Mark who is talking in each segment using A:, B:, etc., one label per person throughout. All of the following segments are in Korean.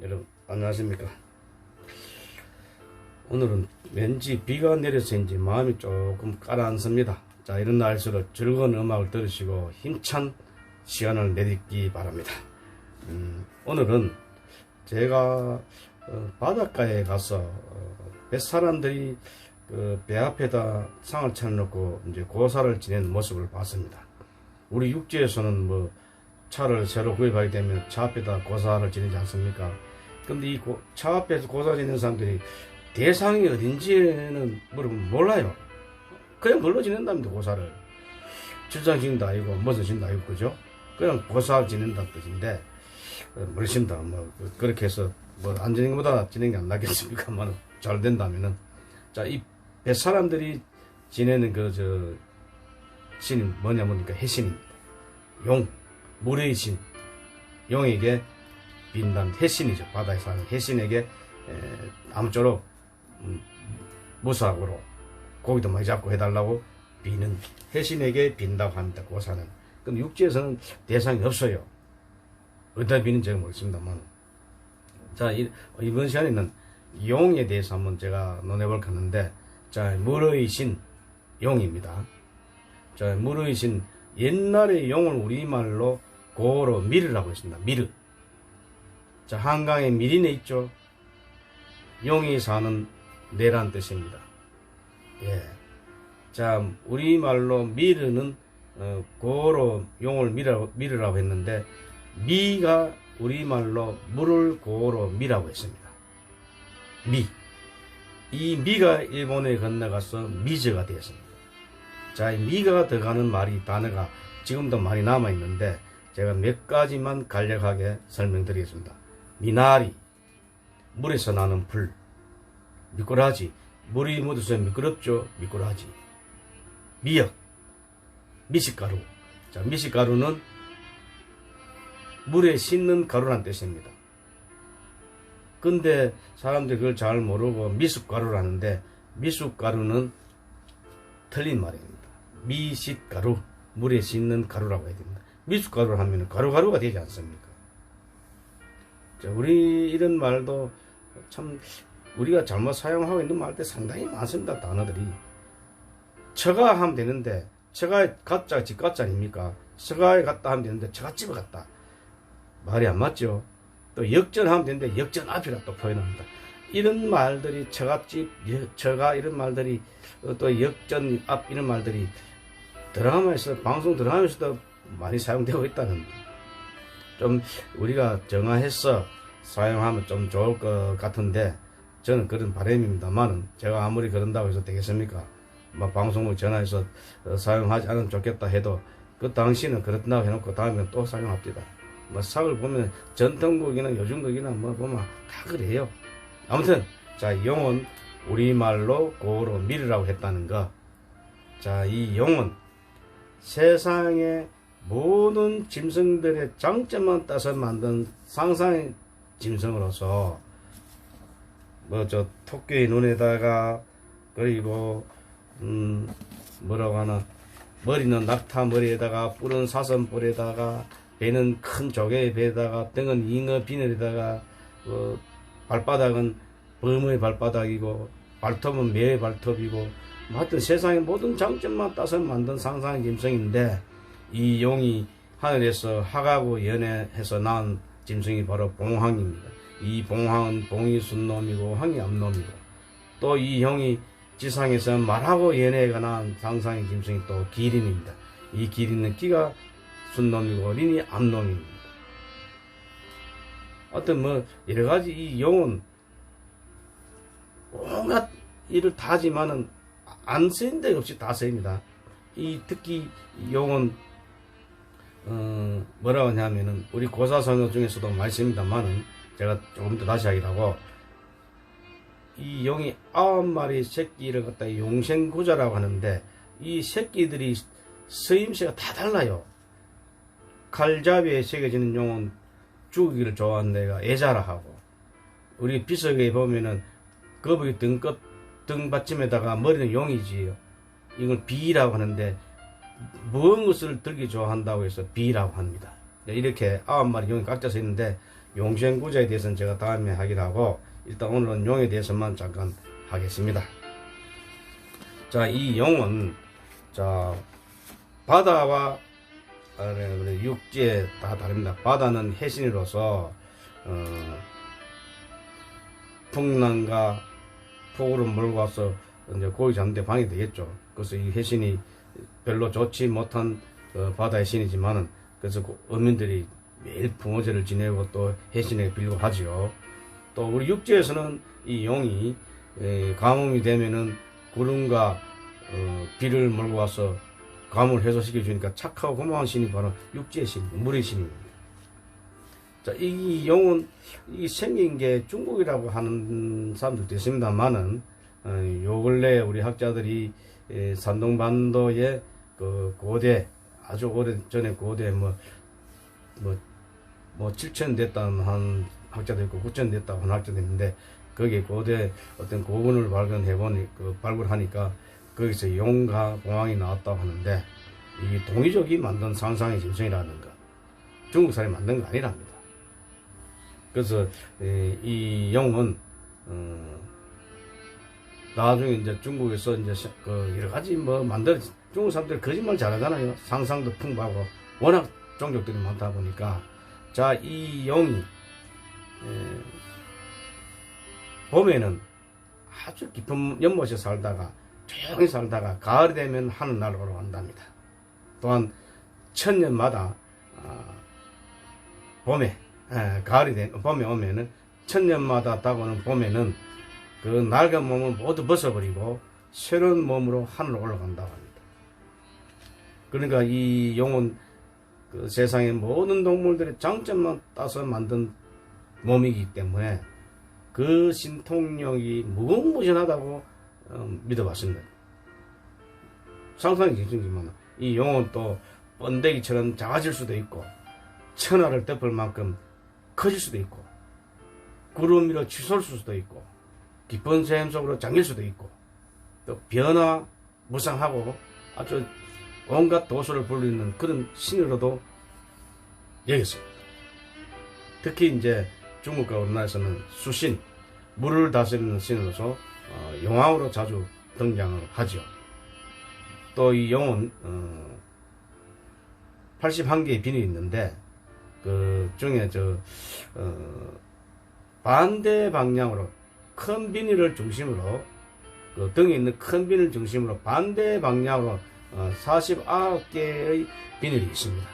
A: 여러분 안녕하십니까. 오늘은 왠지 비가 내려서인지 마음이 조금 가라앉습니다. 자, 이런 날일수록 즐거운 음악을 들으시고 힘찬 시간을 내딛기 바랍니다. 오늘은 제가 바닷가에 가서 뱃사람들이 배 앞에다 상을 차려놓고 이제 고사를 지내는 모습을 봤습니다. 우리 육지에서는 뭐 차를 새로 구입하게 되면 차 앞에다 고사를 지내지 않습니까? 근데 이 차 앞에서 고사 지내는 사람들이 대상이 어딘지는 물어보면 몰라요. 그냥 걸로 지낸답니다. 고사를 출장신도 아니고 무슨 신도 아니고 그죠? 그냥 고사 지낸다는 뜻인데 모르십니다. 뭐 그렇게 해서 뭐 안 지내는 것보다 지내는 게 안 낫겠습니까? 잘 된다면은. 자, 이 뱃사람들이 지내는 신이 뭐냐면 해신입니다. 용, 물의 신, 용에게 빈단 해신이죠. 바다에 사는 해신에게 아무쪼록 무사고로 고기도 많이 잡고 해달라고 비는 해신에게 빈다고 합니다. 고사는. 근데 육지에서는 대상이 없어요. 어디다 비는지 제가 모르겠습니다만. 자, 이번 시간에는 용에 대해서 한번 제가 논해볼까 하는데, 자, 물의 신 용입니다. 자, 물의 신, 옛날에 용을 우리말로 고로 미르라고 했습니다. 미르. 자, 한강에 미리내 있죠. 용이 사는 내란 뜻입니다. 예. 자, 우리말로 미르는 고로 용을 미르라고 했는데, 미가 우리말로 물을 고로 미라고 했습니다. 미. 이 미가 일본에 건너가서 미저가 되었습니다. 자, 이 미가 들어가는 단어가 지금도 많이 남아있는데, 제가 몇 가지만 간략하게 설명드리겠습니다. 미나리, 물에서 나는 불. 미꾸라지, 물이 묻어서 미끄럽죠. 미꾸라지. 미역, 미식가루. 자, 미식가루는 물에 씻는 가루란 뜻입니다. 근데 사람들이 그걸 잘 모르고 미숫가루라는데, 미숫가루는 틀린 말입니다. 미식가루, 물에 씻는 가루라고 해야 됩니다. 미숫가루를 하면 가루가 되지 않습니까? 자, 우리 이런 말도 참 우리가 잘못 사용하고 있는 말들 상당히 많습니다. 단어들이. 처가 하면 되는데, 처가에 가짜 집가짜 아닙니까? 처가에 갔다 하면 되는데 처갓집에 갔다. 말이 안 맞죠. 또 역전 하면 되는데 역전 앞이라 또 표현합니다. 이런 말들이 처갓집, 처가 이런 말들이 또 역전 앞 이런 말들이 드라마에서 방송 드라마에서도 많이 사용되고 있다는, 좀 우리가 정화해서 사용하면 좀 좋을 것 같은데, 저는 그런 바람입니다만은, 제가 아무리 그런다고 해서 되겠습니까? 방송을 전화해서 사용하지 않으면 좋겠다 해도 그 당시는 그렇다고 해놓고 다음에 또 사용합니다. sak을 보면 전통극이나 요즘극이나 보면 다 그래요. 아무튼, 자, 용은 우리말로 고로 미르라고 했다는 거. 자, 이 용은 세상의 모든 짐승들의 장점만 따서 만든 상상의 짐승으로서, 토끼의 눈에다가, 그리고 뭐라고 하나, 머리는 낙타 머리에다가, 뿔은 사슴 뿔에다가, 배는 큰 조개의 배에다가, 등은 잉어 비늘에다가, 발바닥은 범의 발바닥이고, 발톱은 매의 발톱이고, 하여튼 세상의 모든 장점만 따서 만든 상상의 짐승인데, 이 용이 하늘에서 학하고 연애해서 낳은 짐승이 바로 봉황입니다. 이 봉황은 봉이 순놈이고 황이 암놈이고, 또 이 형이 지상에서 말하고 연애가 낳은 상상의 짐승이 또 기린입니다. 이 기린은 기가 순놈이고 린이 암놈입니다. 어떤 여러가지 이 용은 온갖 일을 다 하지만은 안 쓰인 데 없이 다 쓰입니다. 특히 용은 뭐라고 하냐면은, 우리 고사성어 중에서도 많이 씁니다만은, 제가 조금 더 다시 하기라고, 이 용이 9마리 새끼를 갖다 용생구자라고 하는데, 이 새끼들이 쓰임새가 다 달라요. 칼잡이에 새겨지는 용은 죽이기를 좋아하는 데가 애자라 하고, 우리 비석에 보면은 거북이 등받침에다가 머리는 용이지요. 이걸 비라고 하는데, 무언 것을 들기 좋아한다고 해서 비라고 합니다. 이렇게 9마리 용이 각자 서 있는데, 용생구자에 대해서는 제가 다음에 하기로 하고, 일단 오늘은 용에 대해서만 잠깐 하겠습니다. 자, 이 용은, 자, 바다와 육지에 다 다릅니다. 바다는 해신으로서, 풍랑과 폭우를 몰고 와서 이제 고기 잡는데 방해되겠죠. 그래서 이 해신이 별로 좋지 못한 바다의 신이지만은, 그래서 어민들이 매일 풍어제를 지내고 또 해신에게 빌고 하지요. 또 우리 육지에서는 이 용이 가뭄이 되면은 구름과 비를 몰고 와서 가뭄을 해소시켜 주니까 착하고 고마운 신이 바로 육지의 신, 물의 신입니다. 자, 이 용은 이 생긴 게 중국이라고 하는 사람들도 있습니다만은, 요 근래 우리 학자들이 산동반도의 그 고대, 아주 오래 전에 고대 7천 됐다는 한 학자도 있고 9천 됐다고 하는 학자도 있는데, 거기에 고대 어떤 고문을 발굴하니까 거기서 용과 공황이 나왔다고 하는데, 이게 동이족이 만든 상상의 짐승이라는 거, 중국 사람이 만든 거 아니랍니다. 그래서 이 용은 나중에 이제 중국에서 이제 여러 가지 중국 사람들이 거짓말 잘하잖아요. 상상도 풍부하고 워낙 종족들이 많다 보니까. 자, 이 용이 봄에는 아주 깊은 연못에 살다가 조용히 살다가 가을이 되면 하늘나라로 올라간답니다. 또한 천년마다 봄에 봄에 오면은 천년마다 다가오는 봄에는 그 낡은 몸을 모두 벗어버리고 새로운 몸으로 하늘로 올라간다고 합니다. 그러니까 이 용은 그 세상의 모든 동물들의 장점만 따서 만든 몸이기 때문에 그 신통력이 무궁무진하다고 믿어봤습니다. 상상이 깊지만 이 용은 또 번데기처럼 작아질 수도 있고, 천하를 덮을 만큼 커질 수도 있고, 구름 위로 치솟을 수도 있고, 깊은 샘 속으로 잠길 수도 있고, 또 변화무쌍하고 아주 온갖 도수를 불리는 그런 신으로도 여겼습니다. 특히 이제 중국과 우리나라에서는 수신, 물을 다스리는 신으로서 용왕으로 자주 등장을 하죠. 또 이 용은 81개의 비늘이 있는데, 그 중에 반대 방향으로 큰 비늘을 중심으로, 그 등에 있는 큰 비늘 중심으로 반대 방향으로 49개의 비늘이 있습니다.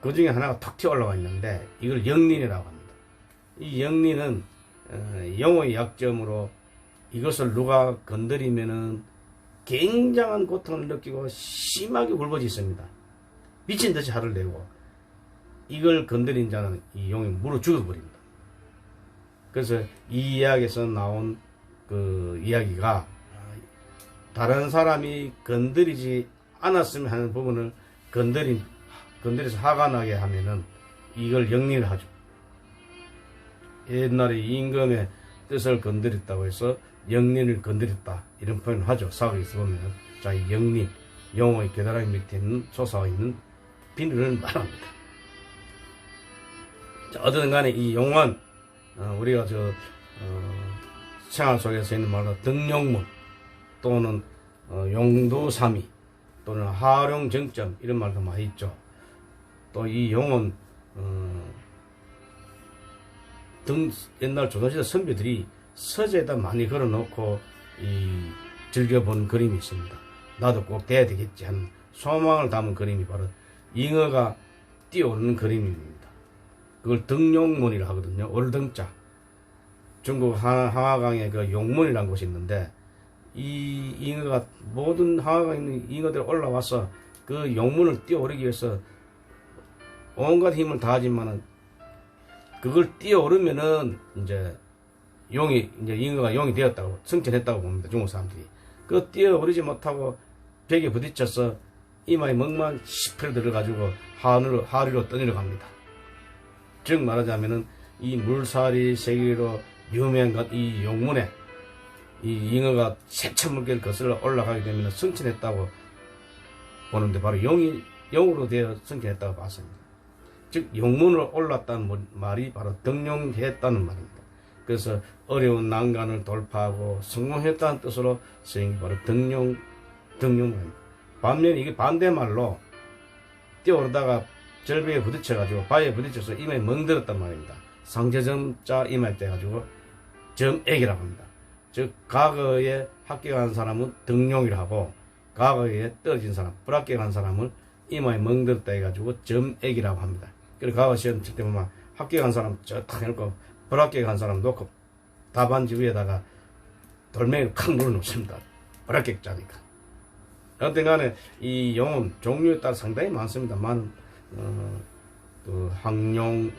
A: 그 중에 하나가 턱 튀어 올라와 있는데, 이걸 영린이라고 합니다. 이 영린은 용의 약점으로 이것을 누가 건드리면은 굉장한 고통을 느끼고 심하게 울부짖습니다. 미친 듯이 화를 내고, 이걸 건드린 자는 이 용이 물어 죽여버립니다. 그래서 이 이야기에서 나온 그 이야기가 다른 사람이 건드리지 않았으면 하는 부분을 건드려서 화가 나게 하면은 이걸 영린을 하죠. 옛날에 임금의 뜻을 건드렸다고 해서 영린을 건드렸다, 이런 표현을 하죠. 사극에서 보면은. 자, 이 영린, 용의 겨드랑이 밑에 있는 솟아와 있는 비늘을 말합니다. 자, 어쨌든 간에 이 용은 우리가 생활 속에서 있는 말로 등용문 또는 용도삼이 또는 하룡정점, 이런 말도 많이 있죠. 또 이 용은 옛날 조선시대 선비들이 서재에다 많이 걸어놓고 즐겨본 그림이 있습니다. 나도 꼭 돼야 되겠지 하는 소망을 담은 그림이 바로 잉어가 뛰어오르는 그림입니다. 그걸 등용문이라고 하거든요. 월등자. 중국 항하강에 그 용문이라는 곳이 있는데, 이 잉어가 모든 항하강에 있는 잉어들이 올라와서 그 용문을 뛰어오르기 위해서 온갖 힘을 다하지만은, 그걸 뛰어오르면은 이제 잉어가 용이 되었다고, 승천했다고 봅니다. 중국 사람들이. 그 뛰어오르지 못하고 벽에 부딪혀서 이마에 멍만 시퍼 들어가지고 하류로 떠내려 갑니다. 즉 말하자면은 이 물살이 세계로 유명한 것, 이 용문에 이 잉어가 새천물개를 거슬러 올라가게 되면 승천했다고 보는데, 바로 용으로 되어 승천했다고 봤습니다. 즉 영문으로 올랐다는 말이 바로 등용했다는 말입니다. 그래서 어려운 난간을 돌파하고 성공했다는 뜻으로 쓰인 게 바로 등용입니다. 반면 이게 반대말로 뛰어오르다가 절벽에 부딪혀가지고 바위에 부딪혀서 이마에 멍들었단 말입니다. 상제점자 이마에 떼가지고 점액이라고 합니다. 즉 과거에 합격한 사람은 등용이라고 하고 과거에 떨어진 사람, 불합격한 사람을 이마에 멍들었다 해가지고 점액이라고 합니다. 그래서 과거 시험 칠 때 보면 합격한 사람 쫙 해놓고 불합격한 사람 놓고 답안지 위에다가 돌멩이를 칵 물어놓습니다. 불합격자니까. 어떤 간에 이 용은 종류에 따라 상당히 많습니다만 황룡이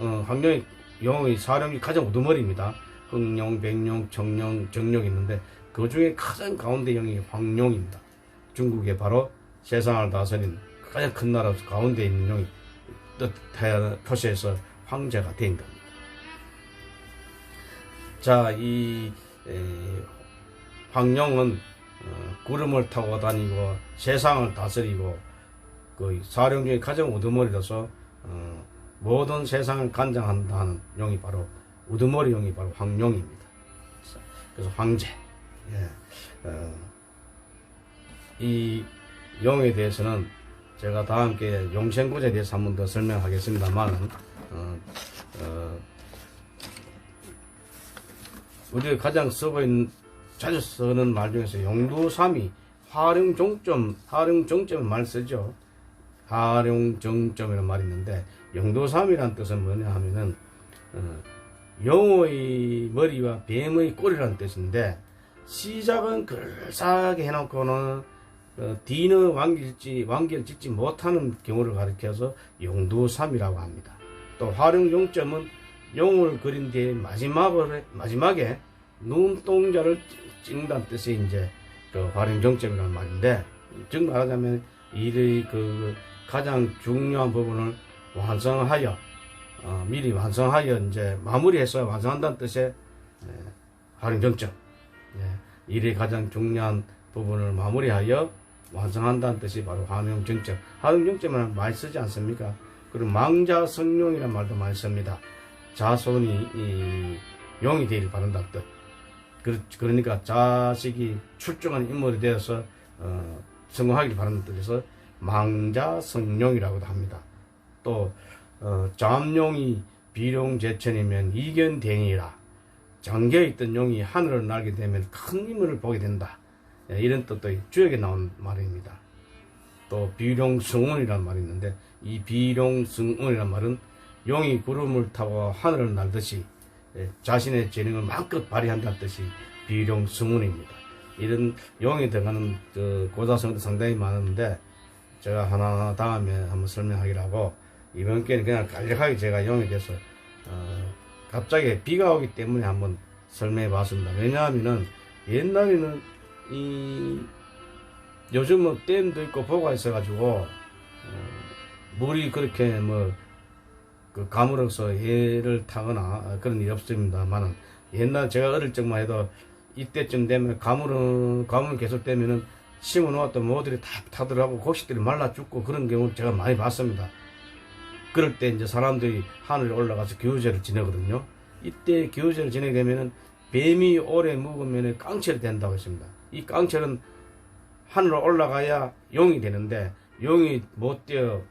A: 용의 사령이 가장 우두머리입니다. 흑룡, 백룡, 청룡, 정룡이 있는데 그 중에 가장 가운데 용이 황룡입니다. 중국에 바로 세상을 다스린 가장 큰 나라 가운데 있는 용이 뜻 표시해서 황제가 된 겁니다. 자, 이 황룡은 구름을 타고 다니고 세상을 다스리고 그 사령 중에 가장 우두머리라서 모든 세상을 관장한다는 용이 바로 우두머리 용이 바로 황룡입니다. 그래서 황제. 이 용에 대해서는 제가 다음 기회에 용생구제에 대해서 한 번 더 설명하겠습니다만 우리가 가장 자주 쓰는 말 중에서 용두삼이 활용정점을 많이 쓰죠. 활용정점이라는 말이 있는데 용두삼이라는 뜻은 뭐냐 하면은 용의 머리와 뱀의 꼬리라는 뜻인데 시작은 그럴싸하게 해놓고는 뒤는 완결 짓지 못하는 경우를 가리켜서 용두삼이라고 합니다. 또 활용정점은 용을 그린 뒤에 마지막에 눈동자를 찍는다는 뜻이 이제 그 활용정점이라는 말인데, 즉 말하자면 일의 그 가장 중요한 부분을 완성하여 미리 완성하여 이제 마무리해서 완성한다는 뜻의 활용정점. 일의 가장 중요한 부분을 마무리하여 완성한다는 뜻이 바로 활용정점. 활용정점은 많이 쓰지 않습니까? 그리고 망자성룡이라는 말도 많이 씁니다. 자손이 용이 되기를 바란다는 뜻. 그러니까 자식이 출중한 인물이 되어서 성공하길 바라는 뜻에서 망자성룡이라고도 합니다. 또 잠룡이 비룡제천이면 이견대니라. 잠겨있던 용이 하늘을 날게 되면 큰 인물을 보게 된다. 이런 뜻도 주역에 나온 말입니다. 또 비룡승운이라는 말이 있는데 이 비룡승운이라는 말은 용이 구름을 타고 하늘을 날듯이 자신의 재능을 마음껏 발휘한다는 뜻이 비룡승운입니다. 이런 용이 들어가는 고사성도 상당히 많은데 제가 하나 다음에 한번 설명하기로 하고, 이번 기회는 그냥 간략하게 제가 용에 대해서 갑자기 비가 오기 때문에 한번 설명해 봤습니다. 왜냐하면은 옛날에는 요즘은 댐도 있고 보가 있어가지고 물이 그렇게 그 가물어서 해를 타거나 그런 일이 없습니다만은, 옛날 제가 어릴 적만 해도 이때쯤 되면 가물 계속 되면은 심어 놓았던 모들이 다 타들어가고 곡식들이 말라 죽고 그런 경우를 제가 많이 봤습니다. 그럴 때 이제 사람들이 하늘에 올라가서 기우제를 지내거든요. 이때 기우제를 지내게 되면은 뱀이 오래 묵으면 깡철이 된다고 했습니다. 이 깡철은 하늘로 올라가야 용이 되는데 용이 못 되어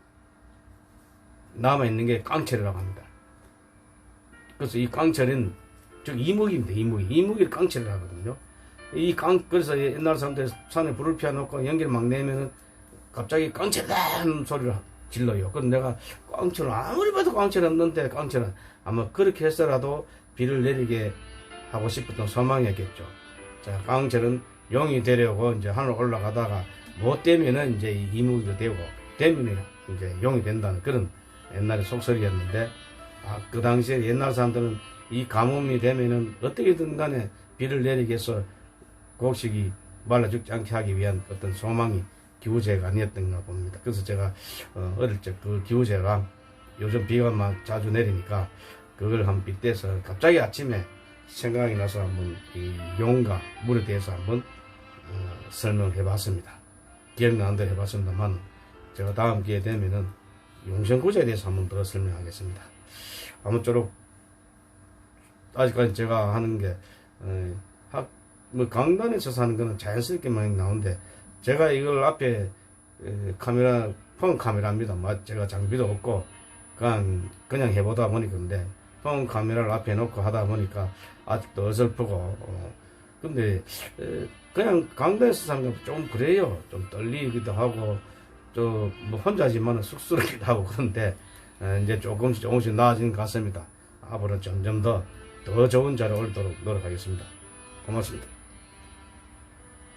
A: 남아있는 게 깡철이라고 합니다. 그래서 이 깡철은 즉 이무기입니다. 이무기를 깡철이라고 하거든요. 그래서 옛날 사람들 산에 불을 피워놓고 연기를 막 내면은 갑자기 깡철이라는 소리를 질러요. 그럼 내가 깡철은 아무리 봐도 깡철은 없는데, 깡철은 아마 그렇게 해서라도 비를 내리게 하고 싶었던 소망이었겠죠. 자, 깡철은 용이 되려고 이제 하늘 올라가다가 못 되면은 이제 이무기가 되고, 되면은 이제 용이 된다는 그런 옛날의 속설이었는데, 그 당시에 옛날 사람들은 이 가뭄이 되면은 어떻게든 간에 비를 내리게 해서 곡식이 말라 죽지 않게 하기 위한 어떤 소망이 기우제가 아니었던가 봅니다. 그래서 제가 어릴 적 그 기우제가 요즘 비가 막 자주 내리니까 그걸 한번 빗대서 갑자기 아침에 생각이 나서 한번 이 용과 물에 대해서 한번 설명을 해봤습니다. 기억나는 대로 해봤습니다만, 제가 다음 기회 되면은 용생구제에 대해서 한번 더 설명하겠습니다. 아무쪼록 아직까지 제가 하는 게 강단에서 하는 거는 자연스럽게만 나오는데 제가 이걸 앞에 카메라 폰 카메라입니다. 제가 장비도 없고 그냥 해보다 보니까 근데 폰 카메라를 앞에 놓고 하다 보니까 아직도 어설프고 근데 그냥 강단에서 하는 건 좀 그래요. 좀 떨리기도 하고 좀 뭐 혼자지만은 쑥스럽기도 하고 그런데 이제 조금씩 나아지는 것 같습니다. 앞으로 점점 더 좋은 자료 올도록 노력하겠습니다. 고맙습니다.